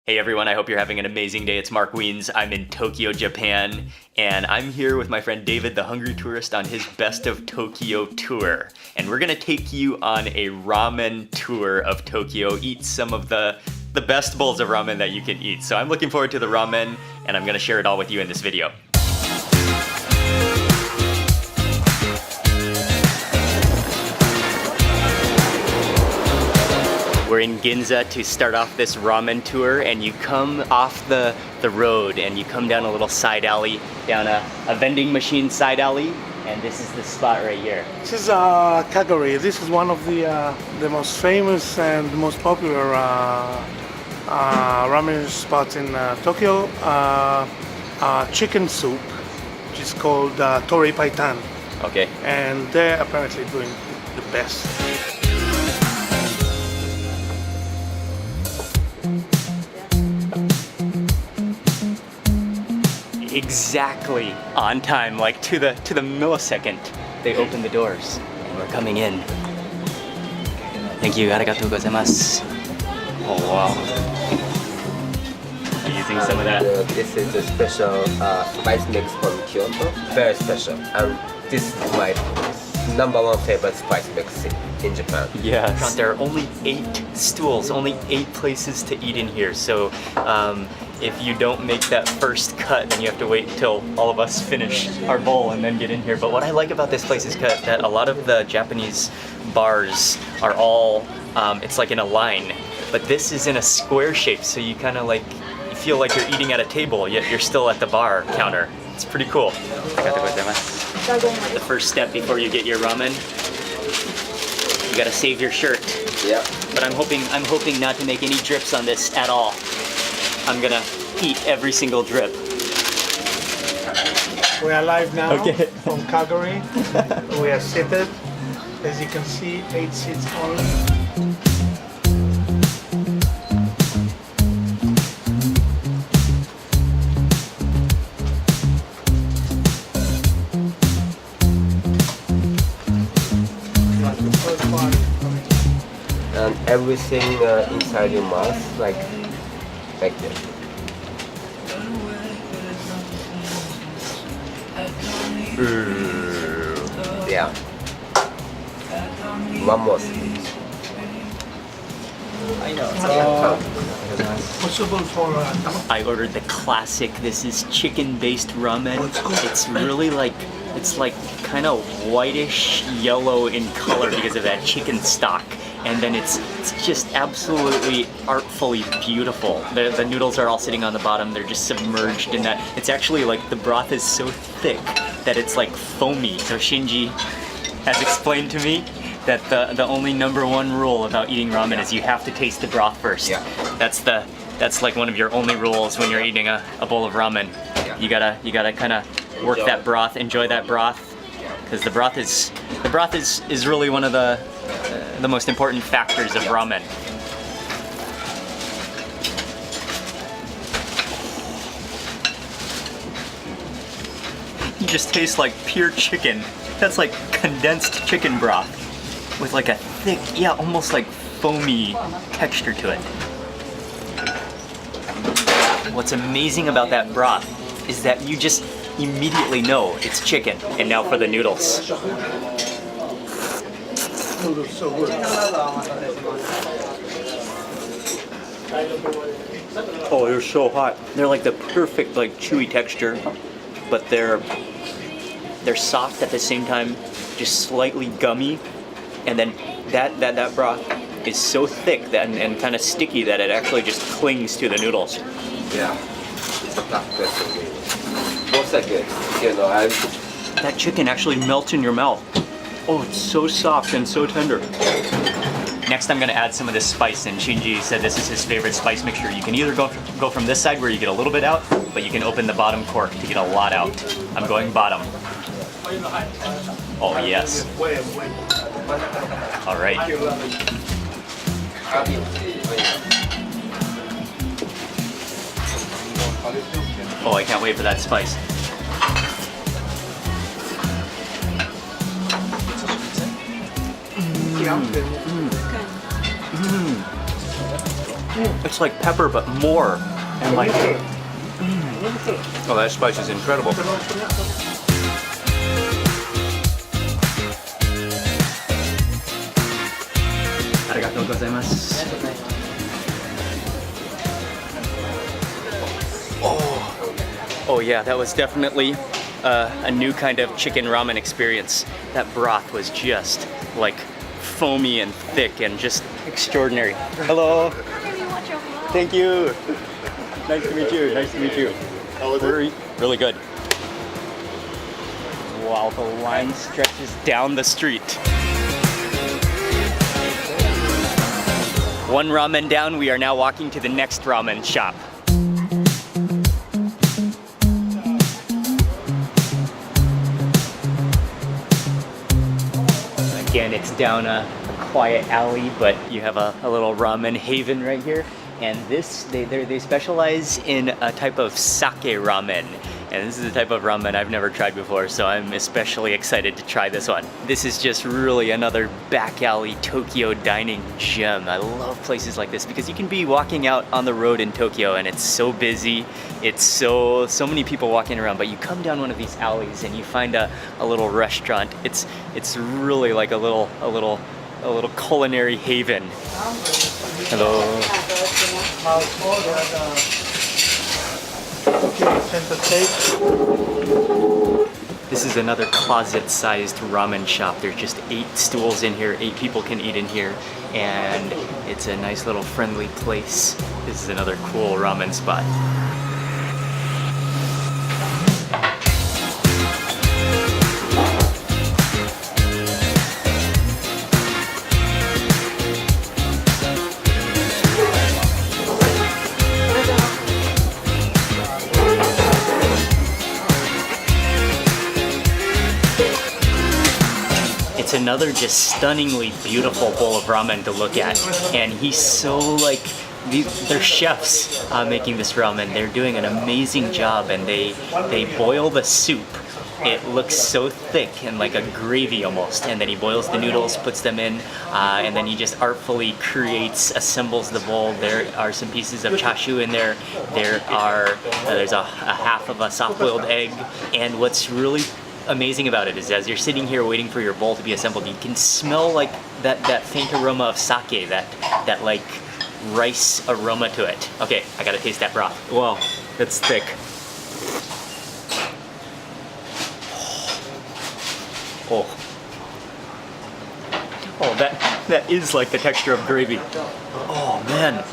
Hey everyone, I hope you're having an amazing day. It's Mark Wiens. I'm in Tokyo, Japan, and I'm here with my friend David, the hungry tourist, on his Best of Tokyo tour. And we're gonna take you on a ramen tour of Tokyo, eat some of the best bowls of ramen that you can eat. So I'm looking forward to the ramen, and I'm gonna share it all with you in this video. We're in Ginza to start off this ramen tour, and you come off the road and you come down a little side alley, down a vending machine side alley, and this is the spot right here. This is Kagari. This is one of the most famous and most popular ramen spots in Tokyo. Chicken soup, which is called Tori Paitan. Okay. And they're apparently doing the best. Exactly on time, like to the millisecond. They open the doors and we're coming in. Thank you, arigatou gozaimasu. Oh wow. Using some of that. This is a special spice mix from Kyoto. Very special. And this is my #1 favorite spice mix in Japan. Yes. There are only 8 stools, only 8 places to eat in here. So if you don't make that first cut, then you have to wait till all of us finish our bowl and then get in here. But what I like about this place is that a lot of the Japanese bars are all, it's like in a line, but this is in a square shape, so you kind of like, you feel like you're eating at a table, yet you're still at the bar counter. It's pretty cool. The first step before you get your ramen, you gotta save your shirt. Yeah. But I'm hoping not to make any drips on this at all. I'm gonna eat every single drip. We are live now from Kagari. We are seated. As you can see, 8 seats only. And everything inside your mouth, like this. Yeah. One more. I know. Possible for I ordered the classic. This is chicken-based ramen. It's really like, it's like kind of whitish yellow in color because of that chicken stock. And then it's just absolutely artfully beautiful. The noodles are all sitting on the bottom. They're just submerged in that. It's actually like the broth is so thick that it's like foamy. So Shinji has explained to me that the only #1 rule about eating ramen is you have to taste the broth first. Yeah. That's like one of your only rules when you're eating a bowl of ramen. Yeah. You gotta kind of work that broth, enjoy that broth, because the broth is really one of the most important factors of ramen. You just taste like pure chicken. That's like condensed chicken broth with like a thick, yeah, almost like foamy texture to it. What's amazing about that broth is that you just immediately know it's chicken. And now for the noodles. so good. Oh, they're so hot. They're like the perfect like chewy texture, but they're soft at the same time, just slightly gummy. And then that broth is so thick that and kind of sticky that it actually just clings to the noodles. Yeah. Both are good. You know, That chicken actually melts in your mouth. Oh, it's so soft and so tender. Next, I'm gonna add some of this spice, and Shinji said this is his favorite spice mixture. You can either go from this side where you get a little bit out, but you can open the bottom cork to get a lot out. I'm going bottom. Oh yes. All right. Oh, I can't wait for that spice. It's like pepper, but more. And like, oh, that spice is incredible. Arigatou gozaimasu. Oh yeah, that was definitely a new kind of chicken ramen experience. That broth was just like foamy and thick and just extraordinary. Hello. Thank you. Nice to meet you. Nice to meet you. How was it? Really good. Wow, the line stretches down the street. One ramen down, we are now walking to the next ramen shop. Again, it's down a quiet alley, but you have a little ramen haven right here. And this, they specialize in a type of sake ramen. And this is a type of ramen I've never tried before, so I'm especially excited to try this one. This is just really another back alley Tokyo dining gem. I love places like this because you can be walking out on the road in Tokyo and it's so busy. It's so many people walking around, but you come down one of these alleys and you find a little restaurant. It's really like a little culinary haven. Hello. This is another closet-sized ramen shop. There's just 8 stools in here, 8 people can eat in here, and it's a nice little friendly place. This is another cool ramen spot. It's another just stunningly beautiful bowl of ramen to look at, and he's so like, they're chefs making this ramen. They're doing an amazing job, and they boil the soup. It looks so thick and like a gravy almost, and then he boils the noodles, puts them in, and then he just artfully assembles the bowl. There are some pieces of chashu in there. There's a half of a soft-boiled egg, and what's really amazing about it is as you're sitting here waiting for your bowl to be assembled, you can smell like that faint aroma of sake, that like rice aroma to it. Okay, I gotta taste that broth. Wow, it's thick. Oh, that is like the texture of gravy. Oh man,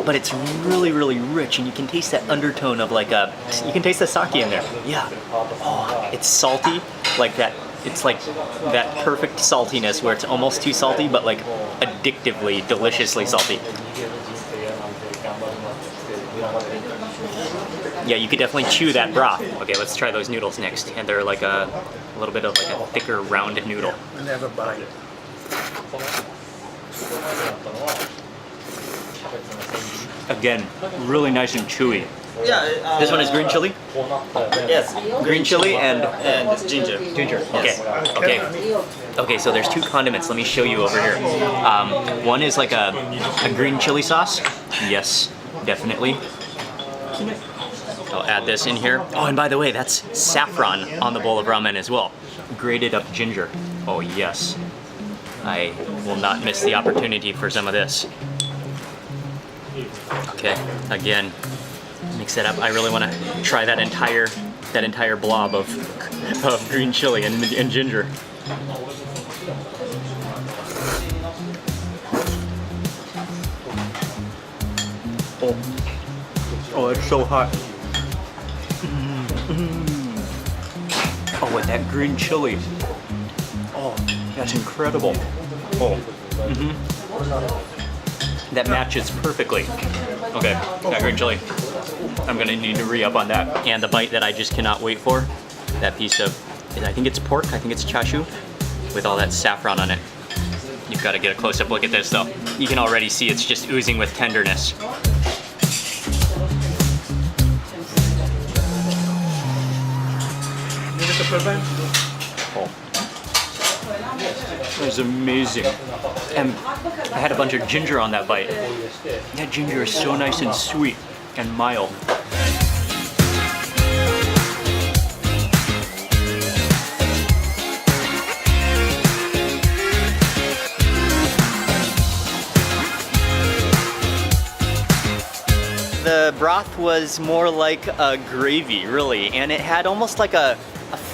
but it's really rich, and you can taste that undertone of like you can taste the sake in there. Yeah. Oh, it's salty, like that. It's like that perfect saltiness where it's almost too salty, but like addictively, deliciously salty. Yeah, you could definitely chew that broth. Okay, let's try those noodles next. And they're like a little bit of like a thicker, round noodle. Never bite. Again, really nice and chewy. Yeah. This one is green chili? Yes. Green chili and ginger. Ginger. Okay. Okay, so there's 2 condiments. Let me show you over here. One is like a green chili sauce. Yes, definitely. I'll add this in here. Oh, and by the way, that's saffron on the bowl of ramen as well. Grated up ginger. Oh yes. I will not miss the opportunity for some of this. Okay, again, mix it up. I really want to try that entire blob of green chili and ginger. Oh, it's so hot. Oh, with that green chili. Oh, that's incredible. Oh, that matches perfectly. Okay, that green chili. I'm gonna need to re-up on that. And the bite that I just cannot wait for, that piece of, I think it's pork, I think it's chashu, with all that saffron on it. You've got to get a close-up look at this though. You can already see it's just oozing with tenderness. Oh. It was amazing. And I had a bunch of ginger on that bite. That ginger is so nice and sweet and mild. The broth was more like a gravy, really, and it had almost like a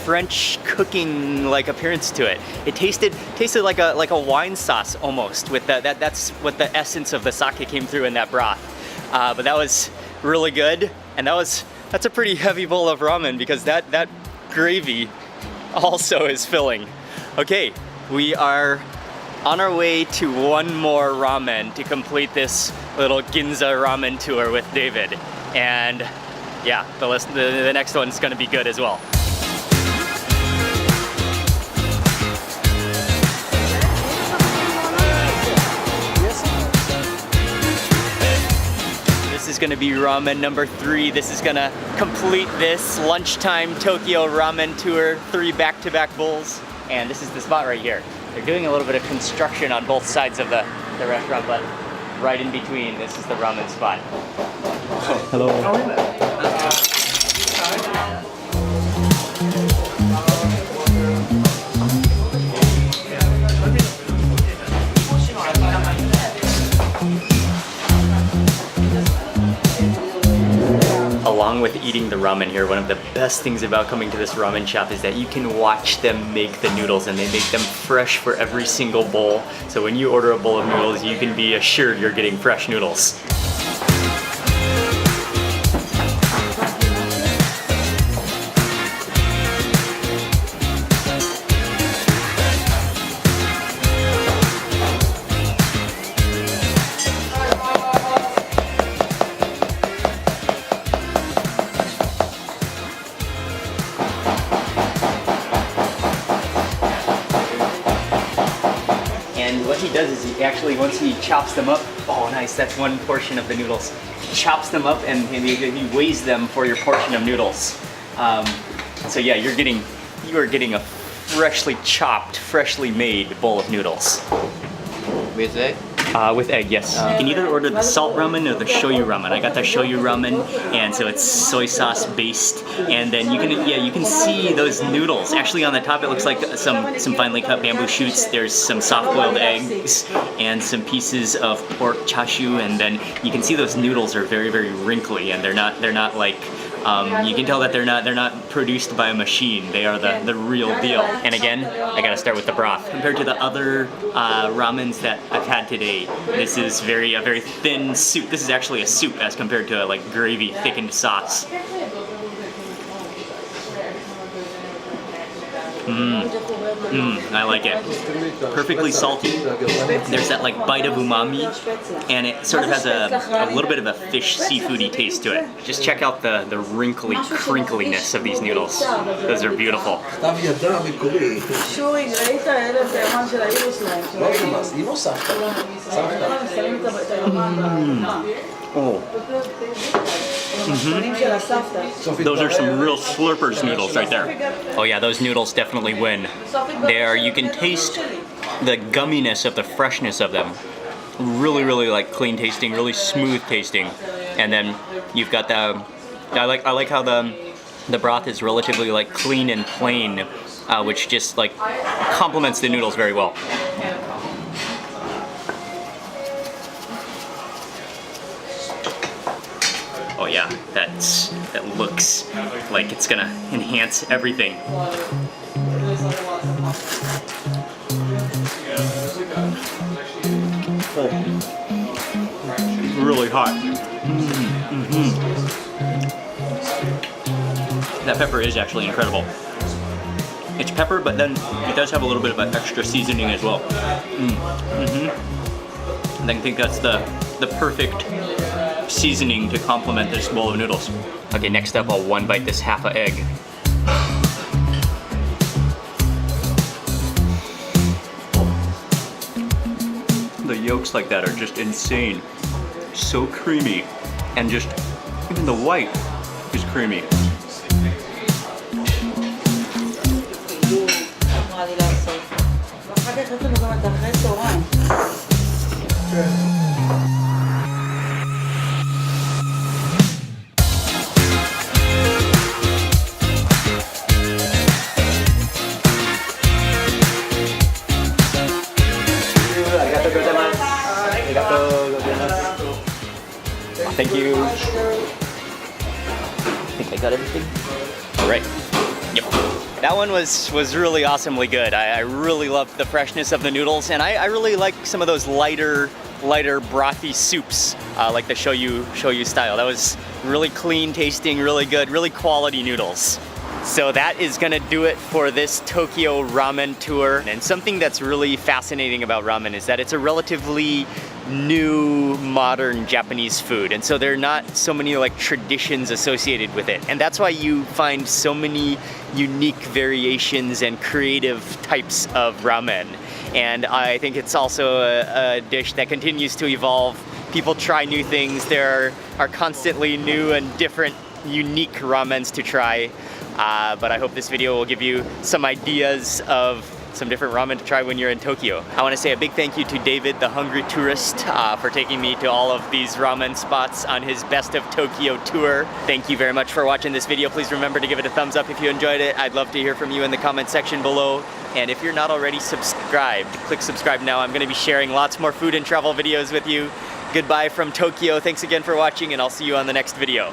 French cooking like appearance to it. It tasted like a wine sauce almost. With that's what the essence of the sake came through in that broth. But that was really good, and that's a pretty heavy bowl of ramen because that gravy also is filling. Okay, we are on our way to one more ramen to complete this little Ginza ramen tour with David. And yeah, the next one's gonna be good as well. This is gonna be ramen number 3. This is gonna complete this lunchtime Tokyo ramen tour, 3 back-to-back bowls. And this is the spot right here. They're doing a little bit of construction on both sides of the restaurant, but right in between, this is the ramen spot. Hello. Along with eating the ramen here, one of the best things about coming to this ramen shop is that you can watch them make the noodles, and they make them fresh for every single bowl. So when you order a bowl of noodles, you can be assured you're getting fresh noodles. And what he does is he actually, once he chops them up, oh nice, that's one portion of the noodles. He chops them up and he weighs them for your portion of noodles. So yeah, you are getting a freshly chopped, freshly made bowl of noodles. With egg? With egg, yes. You can either order the salt ramen or the shoyu ramen. I got the shoyu ramen, and so it's soy sauce based. And then you can see those noodles. Actually, on the top, it looks like some finely cut bamboo shoots. There's some soft-boiled eggs and some pieces of pork chashu, and then you can see those noodles are very, very wrinkly, and they're not like. You can tell that they're not produced by a machine. They are the real deal. And again, I gotta start with the broth. Compared to the other ramens that I've had today, this is a very thin soup. This is actually a soup as compared to like gravy thickened sauce. I like it. Perfectly salty. There's that like bite of umami, and it sort of has a little bit of a fish seafoody taste to it. Just check out the wrinkly crinkliness of these noodles. Those are beautiful. Those are some real slurpers noodles right there. Oh yeah, those noodles definitely win. You can taste the gumminess of the freshness of them. Really, really like clean tasting, really smooth tasting. And then you've got I like how the broth is relatively like clean and plain, which just like complements the noodles very well. Oh yeah, that looks like it's gonna enhance everything. Oh, really hot. That pepper is actually incredible. It's pepper, but then it does have a little bit of an extra seasoning as well. And I think that's the perfect seasoning to complement this bowl of noodles. Okay, next up I'll one bite this half a egg. The yolks like that are just insane. So creamy, and just even the white is creamy. אחר כך יש לנו גם את אחרי צהריים. Thank you. I think I got everything. All right. Yep. That one was really awesomely good. I really loved the freshness of the noodles, and I really like some of those lighter brothy soups, like the shoyu style. That was really clean tasting, really good, really quality noodles. So that is gonna do it for this Tokyo ramen tour. And something that's really fascinating about ramen is that it's a relatively new, modern Japanese food. And so there are not so many like traditions associated with it. And that's why you find so many unique variations and creative types of ramen. And I think it's also a dish that continues to evolve. People try new things. There are constantly new and different, unique ramens to try. But I hope this video will give you some ideas of some different ramen to try when you're in Tokyo. I want to say a big thank you to David, the hungry tourist, for taking me to all of these ramen spots on his Best of Tokyo tour. Thank you very much for watching this video. Please remember to give it a thumbs up if you enjoyed it. I'd love to hear from you in the comment section below. And if you're not already subscribed, click subscribe now. I'm going to be sharing lots more food and travel videos with you. Goodbye from Tokyo. Thanks again for watching, and I'll see you on the next video.